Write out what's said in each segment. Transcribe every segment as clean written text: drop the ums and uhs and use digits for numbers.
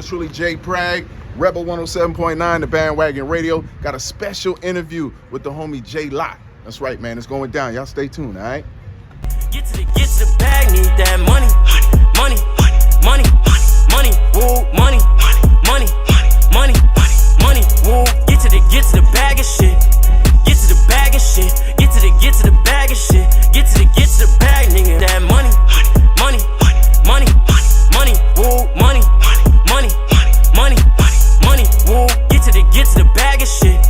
truly, JPrag, Rebel 107.9, TheBandWagon Got a special interview with the homie JLock. That's right, man. It's going down. Y'all stay tuned, all right? Get to the bag, need that money, money, money, money, woo, money, money, money, money, woo. Get to the bag of shit. Get to the bag of shit. Get to the bag of shit. Get to the bag, nigga. That money, money, money, money, woo, money, money, money, money, woo. Get to the bag of shit.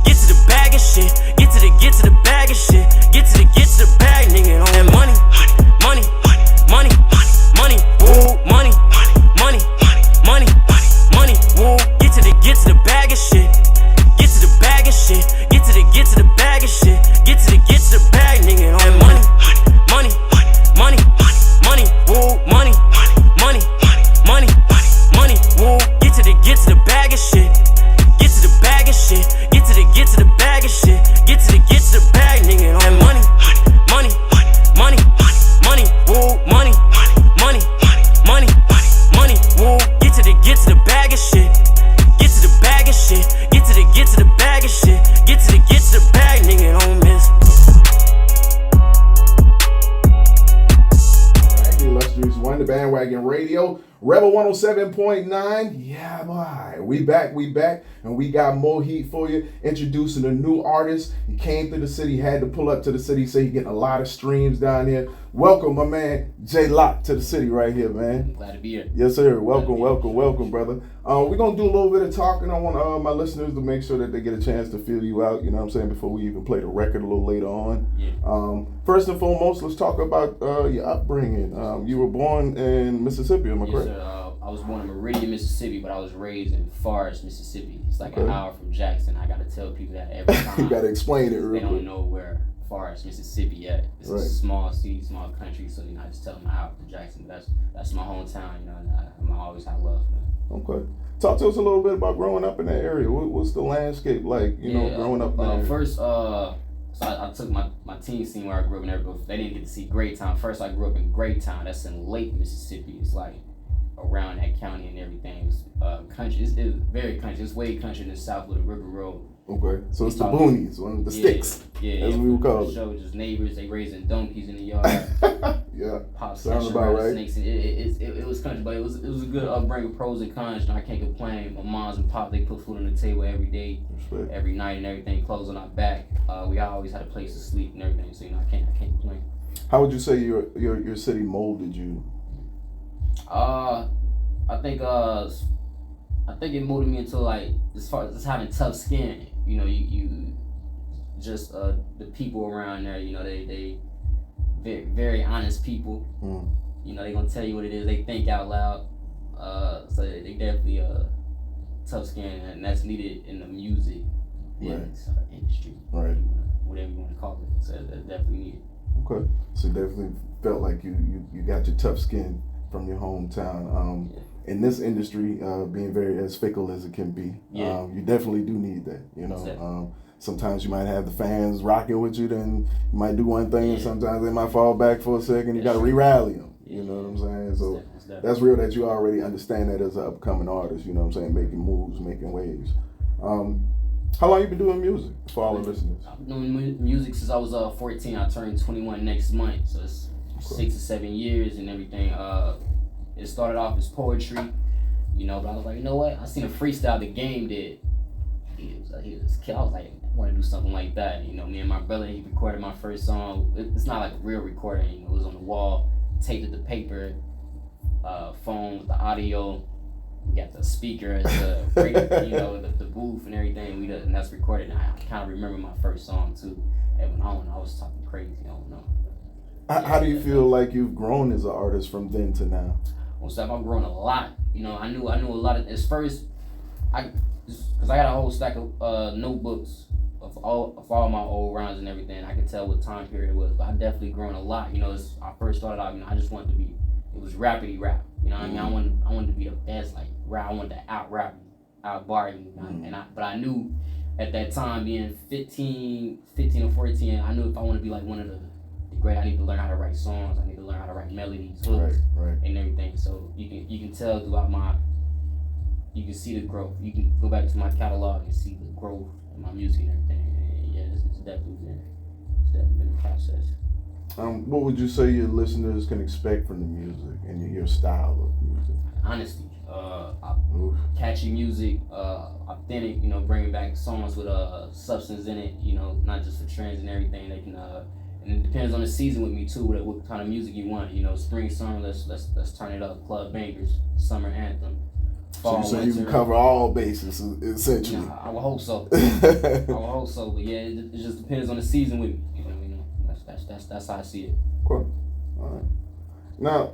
Get to the bag of shit. Get to the bag of shit. Get to the bag, nigga. On that money, money, money, money, woo, money, money, money, money, woo. Get to the bag of shit. Get to the bag of shit. Get to the bag of shit. Get to the bag, nigga. On that money, money, money, money, woo, money, money, money, money, woo. Get to the bag of shit. Get to the bag of shit. Get to the bag of shit. Get to the bag, nigga. On that money, money, money, money, woo, money, money, money, money, woo. Get to the bag of shit. Get to the bag of shit. Get to the bag of shit. Get to the bag, nigga. Don't miss. Illustrious One, TheBandWagon Rebel 107.9. Yeah, boy. We back, and we got more heat for you. Introducing a new artist. He came through the city, had to pull up to the city, say he getting a lot of streams down here. Welcome, my man, JLock, to the city right here, man. Glad to be here. Yes, sir. Welcome, brother. We're going to do a little bit of talking. I want my listeners to make sure that they get a chance to feel you out, you know what I'm saying, before we even play the record a little later on. Yeah. First and foremost, let's talk about your upbringing. You were born in Mississippi, am I correct? Yes, sir. I was born in Meridian, Mississippi, but I was raised in Forest, Mississippi. It's like an hour from Jackson. I got to tell people that every time. You got to explain it real They quick. don't know where Forest, Mississippi at. It's a small city, small country, so I just tell them an hour from Jackson. But that's my hometown, and I always have love for them. Okay. Talk to us a little bit about growing up in that area. What's the landscape like, growing up in that area? First, so I took my teen scene where I grew up and everybody. They didn't get to see Greytown. First, I grew up in Greytown. That's in Lake, Mississippi. It's like around that county and everything. It's country. It's very country. It's way country than south of the River Road. Okay, so it's the boonies, one of the sticks. Yeah, as we would call it. Show just neighbors. They raising donkeys in the yard. Yeah, Pops sounds about right. Snakes. It was country, but it was a good upbringing, pros and cons. And I can't complain. My moms and pop, they put food on the table every day, every night, and everything. Clothes on our back. We always had a place to sleep and everything. So I can't complain. How would you say your city molded you? I think it molded me into, like, as far as just having tough skin. You just the people around there. They very, very honest people. They gonna tell you what it is. They think out loud. So they definitely tough skin, and that's needed in the music industry. Right. Whatever you want to call it. So that's definitely needed. Okay. So definitely felt like you got your tough skin from your hometown. In this industry, being very as fickle as it can be, you definitely do need that. Exactly. Sometimes you might have the fans rocking with you, then you might do one thing, and sometimes they might fall back for a second. You got to re-rally them. You know what I'm saying? So that's real that you already understand that as an upcoming artist. You know what I'm saying? Making moves, making waves. How long you been doing music for all the listeners? I've been doing music since I was 14. I turned 21 next month, so it's 6 or 7 years and everything. It started off as poetry, but I was like, you know what? I seen a freestyle the Game did. He was a kid. I was like, I want to do something like that. Me and my brother, he recorded my first song. It's not like a real recording. It was on the wall, taped to the paper, phone with the audio. We got the speaker as the radio, the booth and everything. And that's recorded. And I kind of remember my first song too. And I was talking crazy. I don't know. How do you feel like you've grown as an artist from then to now? Well, Steph, I've grown a lot. I knew a lot of. At first, because I got a whole stack of notebooks of all my old rhymes and everything. I could tell what time period it was, but I definitely grown a lot. I first started out. I just wanted to be. It was rappity rap. I mean, I wanted to be the best. Like rap. I wanted to out rap, out bar you. But I knew at that time, being 15 or 14, I knew if I want to be like one of the great, I need to learn how to write songs. I need to learn how to write melodies, hooks, right. and everything. So you can tell throughout my you can see the growth. You can go back to my catalog and see the growth in my music and everything. And yeah, it's definitely been a process. What would you say your listeners can expect from the music and your style of music? Honestly, catchy music, authentic. You know, bringing back songs with substance in it. You know, not just for trends and everything. They can. And it depends on the season with me too. What kind of music you want? You know, spring, summer. Let's turn it up. Club bangers, summer anthem. Fall, so you can cover all bases essentially. Yeah, I would hope so. I would hope so. But yeah, it just depends on the season with me. You know, that's how I see it. Cool. All right. Now,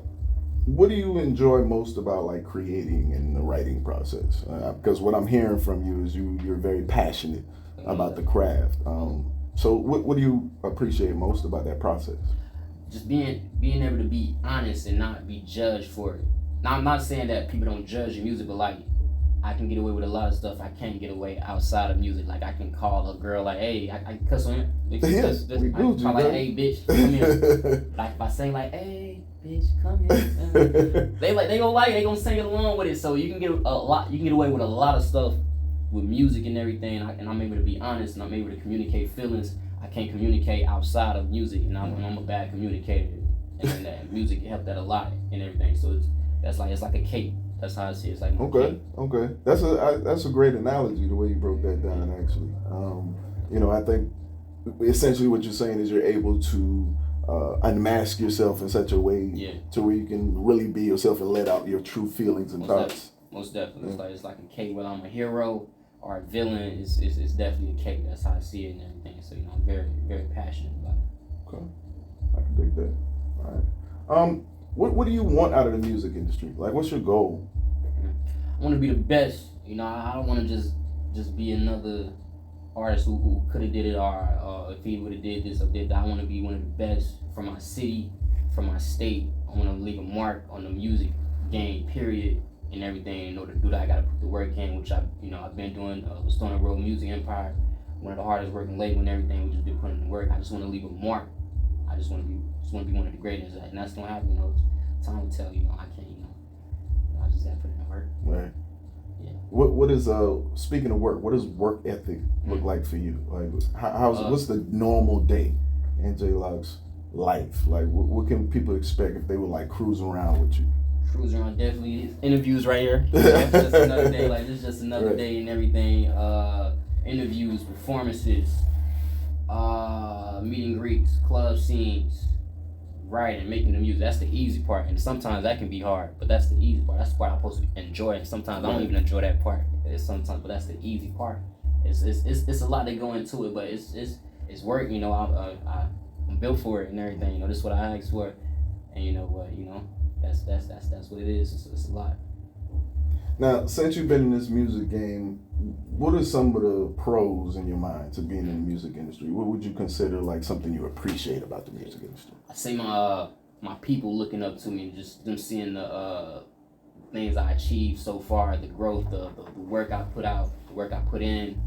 what do you enjoy most about like creating and the writing process? Because what I'm hearing from you is you're very passionate about the craft. So what do you appreciate most about that process? Just being able to be honest and not be judged for it. Now, I'm not saying that people don't judge your music, but like, I can get away with a lot of stuff I can't get away outside of music. Like, I can call a girl like, hey, I can cuss on her. Yes, we do, I call like, hey, bitch, come here. Like, if I sing like, hey, bitch, come here. They gonna like it, they gonna sing along with it. So you can get away with a lot of stuff with music and everything. And I'm able to be honest and I'm able to communicate feelings I can't communicate outside of music. And I'm a bad communicator. And that music helped that a lot and everything. So it's like a cake. That's how I see it. It's like okay. That's a great analogy the way you broke that down. Actually, you know, I think essentially what you're saying is you're able to unmask yourself in such a way to where you can really be yourself and let out your true feelings and thoughts. Most definitely, it's like a cake. Whether I'm a hero or a villain, it's definitely a cake. That's how I see it and everything. So you know, I'm very very passionate about it. Okay, I can dig that. All right. What do you want out of the music industry? Like, what's your goal? I want to be the best. You know, I don't want to just be another artist who could have did it or if he would have did this or did that. I want to be one of the best for my city, for my state. I want to leave a mark on the music game, period, and everything. In order to do that, I got to put the work in, which I've been doing. With Stone Road Music Empire, one of the hardest working label and everything. We just been putting in the work. I just want to leave a mark. I just want to be one of the greatest, and that's gonna happen. You know, time will tell. You know, I can't. You know, I just gotta put in the work. Right. Yeah. What is speaking of work? What does work ethic look like for you? Like, what's the normal day in JLock's life? Like, what can people expect if they were like cruising around with you? Cruising around, definitely interviews right here. It's just another day. Like, this is just another day and everything. Interviews, performances. Meet and greets, club scenes, writing, making the music. That's the easy part, and sometimes that can be hard, but that's the easy part. That's the part I'm supposed to enjoy, and sometimes I don't even enjoy that part. But that's the easy part. It's a lot that go into it, but it's work. You know, I'm built for it and everything. You know, this is what I asked for, and you know what, you know, that's what it is. It's a lot. Now, since you've been in this music game, what are some of the pros in your mind to being in the music industry? What would you consider like something you appreciate about the music industry? I say my people looking up to me, just them seeing the things I achieved so far, the growth, the work I put out, the work I put in,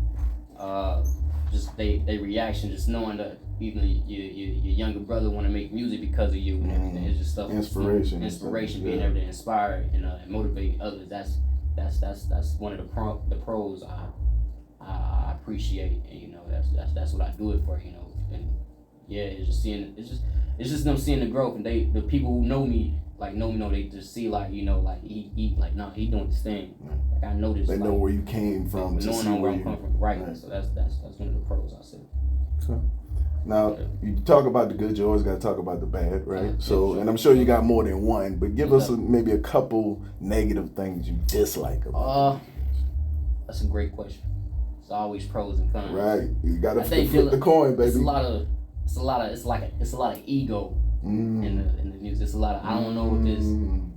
just they reaction, just knowing that even your younger brother want to make music because of you and everything. It's just stuff. Inspiration, being able to inspire and motivate others. That's one of the pros I appreciate, and you know that's what I do it for, you know. And yeah, it's just them seeing the growth, and the people who know me they just see like, you know, like he doing this thing. Like, I know this. They know where you came from. Knowing where I'm coming from, right? So that's one of the pros I say. Okay. Now, you talk about the good, you always got to talk about the bad, right? So, and I'm sure you got more than one, but give us maybe a couple negative things you dislike about That's a great question. It's always pros and cons. Right. You got to flip the coin, baby. It's a lot of ego in the music. It's a lot of, I don't know what this,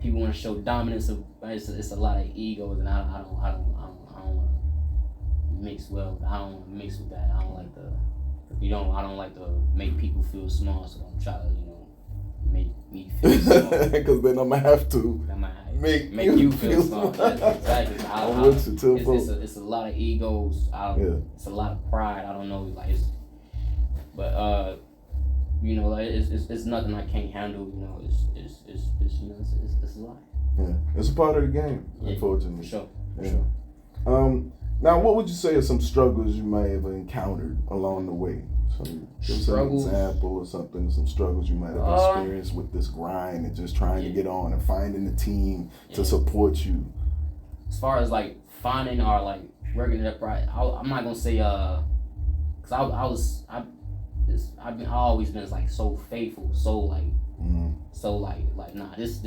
people want to show dominance of, it's a lot of egos, and I don't want to mix well. I don't want to mix with that. I don't like I don't like to make people feel small, so don't try to, you know, make me feel small. Because then I'm going to have to make you feel small. Exactly. It's a lot of egos. It's a lot of pride. I don't know, like, you know, like, it's nothing I can't handle. You know, it's you know, it's a lot. Yeah, it's a part of the game, unfortunately. For sure. Yeah. Now, what would you say are some struggles you may have encountered along the way? Give us an example or something, some struggles you might have experienced with this grind and just trying to get on and finding a team to support you. As far as like finding or like working it up right, I'm not gonna say cause I've always been like so faithful, so like nah, this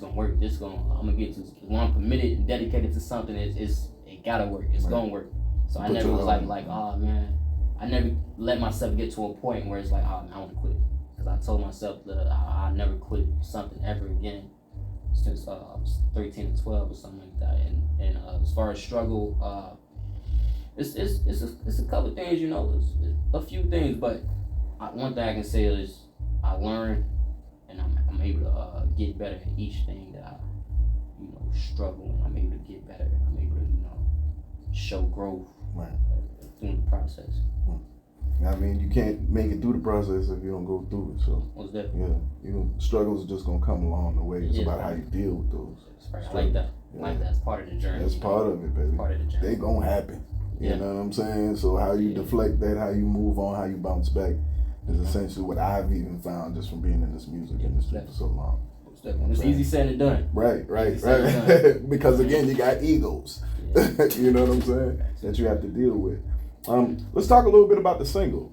gonna work. I'm gonna get to when I'm committed and dedicated to something. It gotta work. It's gonna work. So I never was like oh man. I never let myself get to a point where it's like, oh man, I want to quit. Because I told myself that I never quit something ever again since I was 13 or 12 or something like that. And as far as struggle, it's a couple of things, you know, it's a few things. But one thing I can say is I learn and I'm able to get better at each thing that I, you know, struggle. And I'm able to get better. I'm able to, you know, show growth through the process. I mean, you can't make it through the process if you don't go through it. So, most definitely. Yeah, you know, struggles are just gonna come along the way. It's about how you deal with those. Right. I like that. Yeah. Like that's part of the journey. That's part of it, baby. Part of the journey. They gonna happen. You know what I'm saying? So how you deflect that, how you move on, how you bounce back, is essentially what I've even found just from being in this music industry for so long. It's easy said and done. Right. Because again, you got egos. You know what I'm saying? That you have to deal with. Let's talk a little bit about the single.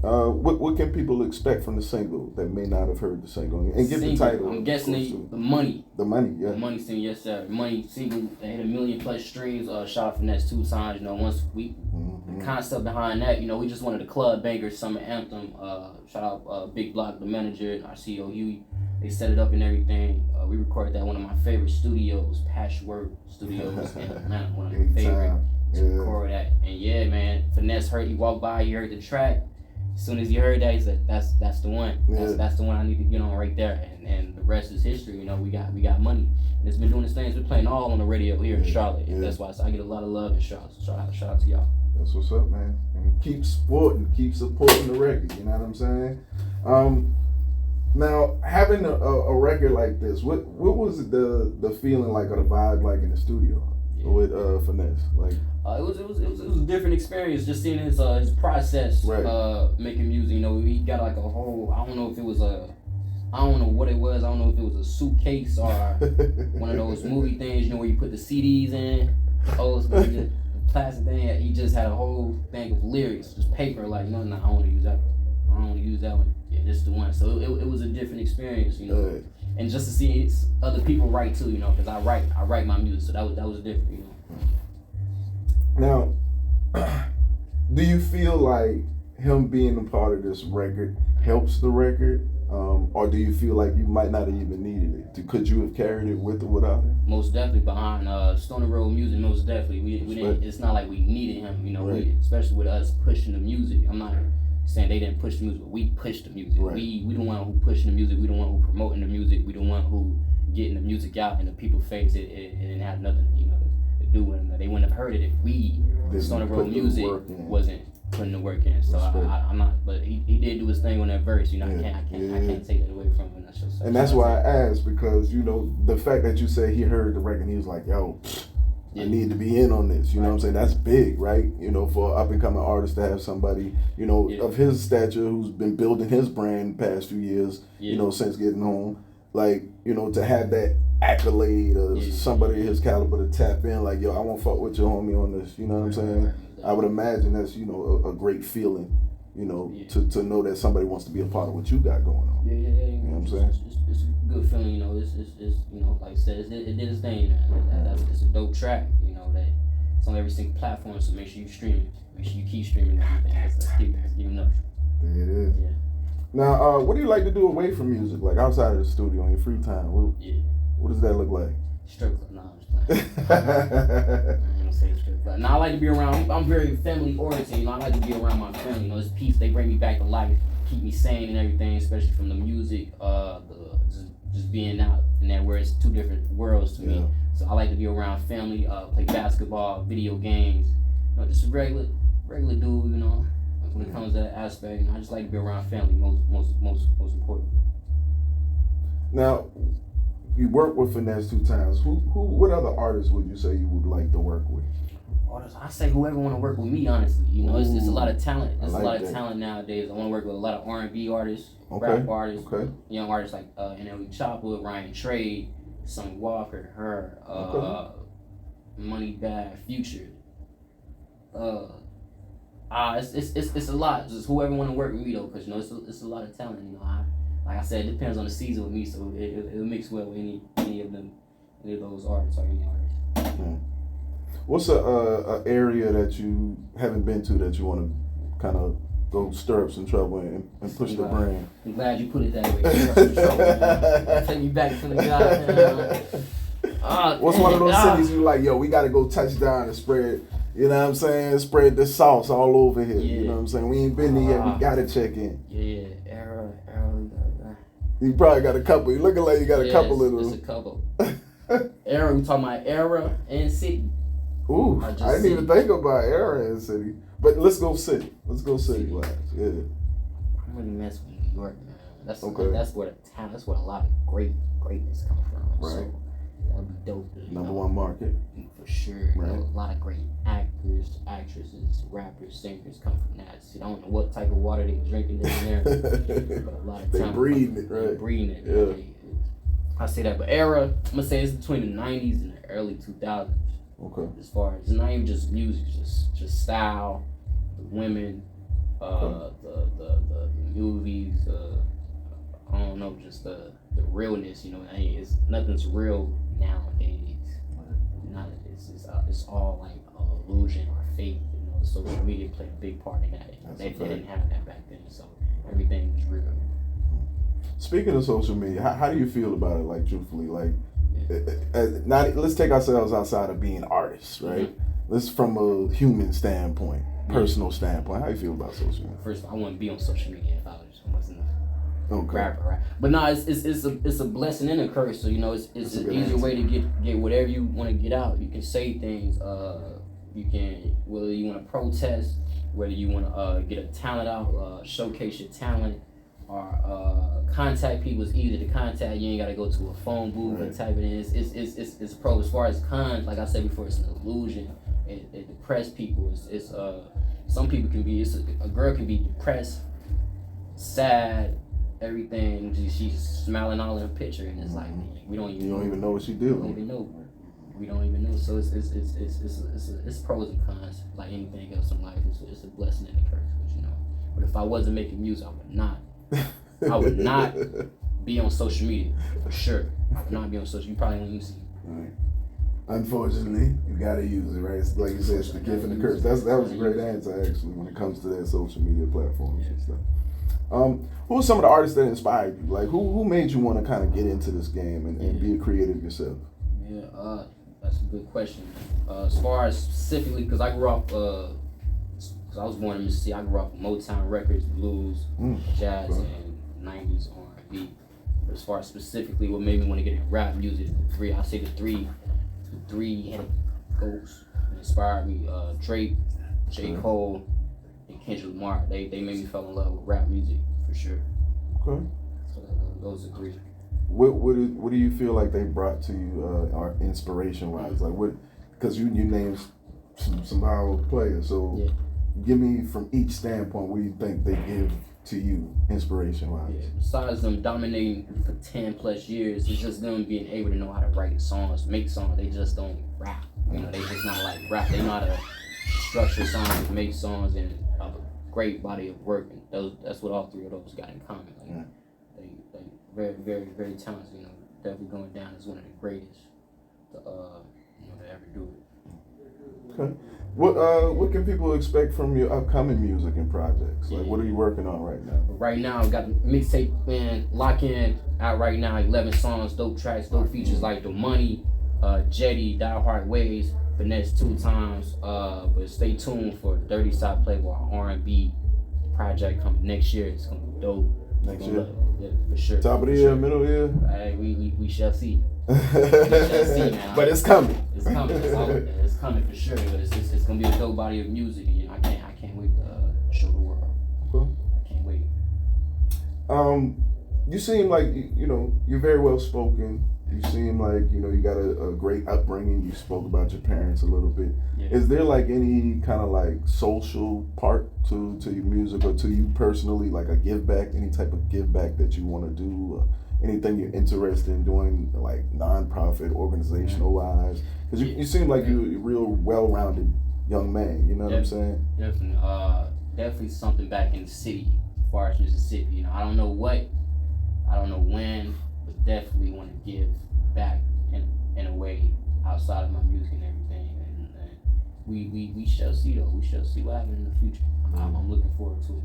What can people expect from the single that may not have heard the single? And give the title. I'm guessing the Money. The Money, yeah. The Money single, yes sir. Money single that hit 1 million+ streams. Shout out Finesse2tymes. You know, once we the concept behind that, you know, we just wanted a club banger summer anthem. Shout out Big Block, the manager, our CEO Huey. They set it up and everything. We recorded that at one of my favorite studios, Patchwork Studios in Atlanta. One of my favorite. Record that. And yeah, man, Finesse heard, he walked by, he heard the track. As soon as he heard that, he said, that's the one. That's the one I need to get on right there. And the rest is history. You know, we got Money. And it's been doing its thing. It's been playing all on the radio here in Charlotte. And that's why I get a lot of love in Charlotte. So shout out to y'all. That's what's up, man. And keep supporting the record, you know what I'm saying? Now, having a record like this, what was the feeling like or the vibe like in the studio with Finesse? Like it was a different experience just seeing his process making music. You know, he got like a whole, I don't know if it was I don't know what it was. I don't know if it was a suitcase or one of those movie things, you know, where you put the CDs in. The plastic thing. He just had a whole thing of lyrics, just paper. Like, no, I don't want to use that one. I don't want to use that one. Yeah, this is the one. So it was a different experience, you know. And just to see other people write too, you know, because I write my music, so that was different, you know. Now, do you feel like him being a part of this record helps the record, or do you feel like you might not have even needed it? Could you have carried it with or without him? Most definitely behind Stony Road Music. Most definitely, we didn't. It's not like we needed him, you know. Especially with us pushing the music. I'm not saying they didn't push the music, but we pushed the music. We the one who pushing the music. We the one who promoting the music. We the one who getting the music out in the people's face. It didn't have nothing, you know, to do with it. They wouldn't have heard it if we Stony Road Music wasn't putting the work in. So I'm not, but he did do his thing on that verse. You know, I can't take that away from him. And that's why I asked, because, you know, the fact that you say he heard the record and he was like, yo, I need to be in on this. You know what I'm saying? That's big, right? You know, for an up and coming artist to have somebody, you know, of his stature who's been building his brand the past few years, you know, since getting home. Like, you know, to have that accolade or somebody of his caliber to tap in, like, yo, I won't fuck with your homie on this. You know what I'm saying? I would imagine that's, you know, a great feeling, you know, to know that somebody wants to be a part of what you got going on. You know what I'm saying? It's a good feeling, you know. It's you know, like I said, it did its thing, man. It's a dope track, you know, that it's on every single platform, so make sure you stream it. Make sure you keep streaming everything. Let's keep enough. There it is. Yeah. Now, what do you like to do away from music, like outside of the studio in your free time? What does that look like? Strip club. No, I'm just playing. I'm gonna say strip club. Now, I like to be around, I'm very family oriented, you know. I like to be around my family, you know. It's peace, they bring me back to life, keep me sane and everything, especially from the music, just being out in that where it's two different worlds to me. So I like to be around family, play basketball, video games, you know, just a regular dude, you know. When it comes to that aspect, you know, I just like to be around family, most important. Now, you work with Finesse2tymes. What other artists would you say you would like to work with? I say whoever want to work with me, honestly. You know, it's a lot of talent. There's like a lot that. of talent nowadays. I want to work with a lot of R&B artists, Okay. rap artists, Okay. young artists like NLE Chopper, Ryan Trade, Sonny Walker, her, Money Bad, Future. It's a lot. Just whoever want to work with me though, because you know it's a lot of talent. You know, like I said, it depends on the season with me, so it'll mix well with any of those artists or any artist. Mm. What's a area that you haven't been to that you want to kind of go stir up some trouble and push the brand? I'm glad you put it that way. Take me back to the God. What's one of those cities you like, yo, we got to go touch down and spread, you know what I'm saying, spread the sauce all over here. Yeah. You know what I'm saying? We ain't been there yet. We got to check in. Yeah, era. You probably got a couple. You looking like you got a couple of It's them. a couple. Era, we talking about era and city. Ooh, I didn't even think about era and city. But let's go city. Let's go city wise. Yeah. I really mess with New York, man. That's Okay. that's where the talent, that's where a lot of greatness come from. Right. So that'd be dope. Number one market. For sure. Right. You know, a lot of great actors, actresses, rappers, singers come from that. See, I don't know what type of water they drinking down there. But a lot of They talent. breeding it, right? They breeding it. Yeah. I say that, but era, I'm gonna say it's between the 90s and the early 2000s. Okay. As far as it's not even just music, just style, the women, the movies, I don't know, just the realness. You know, nothing's real nowadays. It's all like illusion or fake. You know, social media played a big part in that. They didn't have that back then, so everything was real. Speaking of social media, how do you feel about it? Like, truthfully, like, let's take ourselves outside of being artists, right? Mm-hmm. Let's from a human standpoint, personal standpoint. How do you feel about social media? First, I wouldn't be on social media if I wasn't a Okay. rapper, right? But no, it's a blessing and a curse. So you know, it's an easier way to get whatever you want to get out. You can say things. You can, whether you want to protest, whether you want to get a talent out, showcase your talent, or contact people. It's easy to contact. You ain't gotta go to a phone booth and type it in. It's pro. As far as cons, like I said before, it's an illusion. It depressed people. It's some people can be. A girl can be depressed, sad, everything. She's smiling all in her picture, and it's like we don't even. You don't even know what she do. We don't even know. We don't even know. So it's pros and cons, like anything else in life. It's a blessing and a curse, you know. But if I wasn't making music, I would not be on social media, for sure. I would not be on social. You probably won't use it. Right. Unfortunately, you gotta use it, right? It's like you said, it's the gift and the curse. That was a great answer, actually, when it comes to that social media platforms and stuff. Who are some of the artists that inspired you? Like, who made you want to kind of get into this game and be a creative yourself? Yeah, that's a good question. As far as specifically, because I grew up, because I was born in Mississippi, I grew up with Motown records, blues, jazz, and 90s R&B. But as far as specifically what made me want to get into rap music, the three headed goals that inspired me, Drake, J. Cole, and Kendrick Lamar. They made me fall in love with rap music, for sure. Okay. So those are three. What do you feel like they brought to you, or inspiration wise? Like what? Because you named some powerful players. So give me from each standpoint, what do you think they give to you, inspiration wise? Yeah. Besides them dominating for 10 plus years, it's just them being able to know how to write songs, make songs. They just don't rap. You know, they just not like rap. They know how to structure songs, make songs, and a great body of work. And that's what all three of those got in common. Like, they very, very, very talented. You know, definitely going down as one of the greatest to ever do it. Okay. What can people expect from your upcoming music and projects? Like, what are you working on right now? Right now, I've got the mixtape band Lock In out right now. 11 songs, dope tracks, dope features like The Money, Jetty, Die Hard Ways, Finesse2tymes. But stay tuned for Dirty Side Playboy R&B project coming next year. It's gonna be dope. Next year? Yeah, for sure. Top of the year, middle of the year? Hey, we shall see. We shall see, man. But it's coming. It's coming. It's coming for sure. But it's gonna be a dope body of music. And, you know, I can't wait to show the world. Okay. I can't wait. You seem like you're very well spoken. You seem like, you know, you got a great upbringing. You spoke about your parents a little bit. Yeah. Is there like any kind of like social part to your music or to you personally, like a give back, any type of give back that you want to do? Anything you're interested in doing, like non-profit, organizational wise? Because you seem like you're a real well-rounded young man. You know what I'm saying? Definitely. Definitely something back in the city, as far as Mississippi. You know, I don't know what, I don't know when, but definitely want to give back in a way outside of my music and everything. And we shall see though. We shall see what happens in the future. I'm looking forward to it.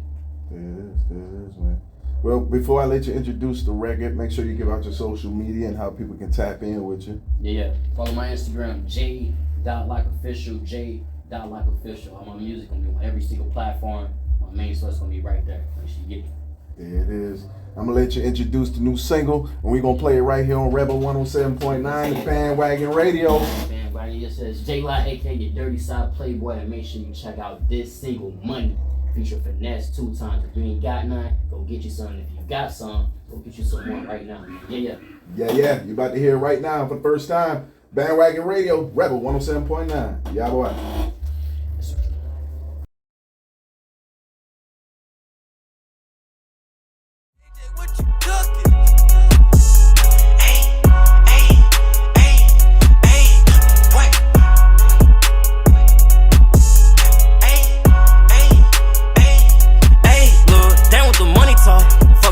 There it is, man. Well, before I let you introduce the record, make sure you give out your social media and how people can tap in with you. Yeah. Follow my Instagram, j.lockofficial, j.lockofficial. I'm on music, I'm on every single platform. My main source gonna be right there. Make sure you get it. There it is. I'm gonna let you introduce the new single, and we're gonna play it right here on Rebel 107.9, Thebandwagon Radio. Bandwagon, it says JLock, aka your dirty side playboy, and make sure you check out this single, Money Ft Finesse2tymes. If you ain't got none, go get you some. If you got some, go get you some more right now. Yeah. You about to hear it right now for the first time. Bandwagon Radio, Rebel 107.9. Yeah, boy.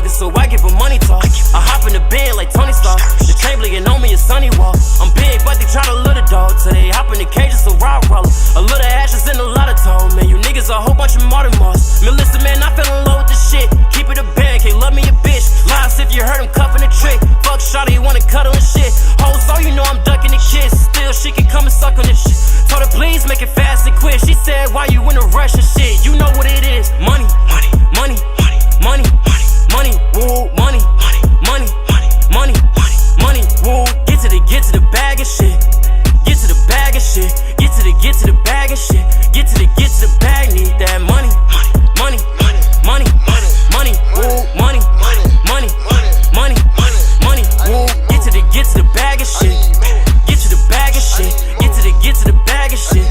So I give her money talk. I hop in the bed like Tony Stark. The chain blinking on me is sunny wall. I'm big, but they try to lure the dog. So they hop in the cage, it's a rock roller. A little ashes and a lot of tall. Man, you niggas a whole bunch of modern moss. Man, listen, man, I fell in love with this shit. Keep it a band, can't love me a bitch. Lies if you heard him cuffing the trick. Fuck shawty, you wanna cuddle and shit. Whole so you know I'm ducking the kiss. Still, she can come and suck on this shit. Told her please make it fast and quick. She said, why you in a rush and shit? You know what it is. Money, money, money, money, money, money. Money, woo, money, money, money, money, woo. Get to the bag and shit. Get to the bag and shit. Get to the bag and shit. Get to the bag. Need that money, money, money, money, woo, money, money, money, woo. Get to the bag and shit. Get to the bag and shit. Get to the bag and shit.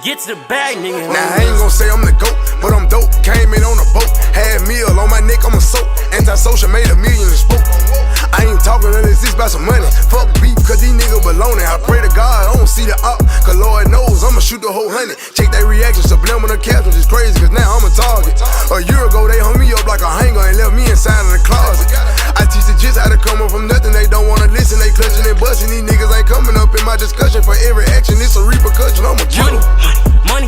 Get to the bag, nigga. Now I ain't gon' say I'm the GOAT, but I'm dope. Came in on a boat, had meal on my neck, I'm a soap. Antisocial, made $1 million and spoke. I ain't talking unless it's about some money. Fuck beef, cause these niggas baloney. I pray to God, I don't see the op, cause Lord knows I'ma shoot the whole 100. Check that reaction, subliminal captions is crazy, cause now I'm a target. A year ago, they hung me up like a hanger and left me inside of the closet. I teach the jits how to come up from nothing, they don't wanna listen, they clutching and busting. These niggas ain't coming up in my discussion. For every action, it's a repercussion, I'm a killer. Money,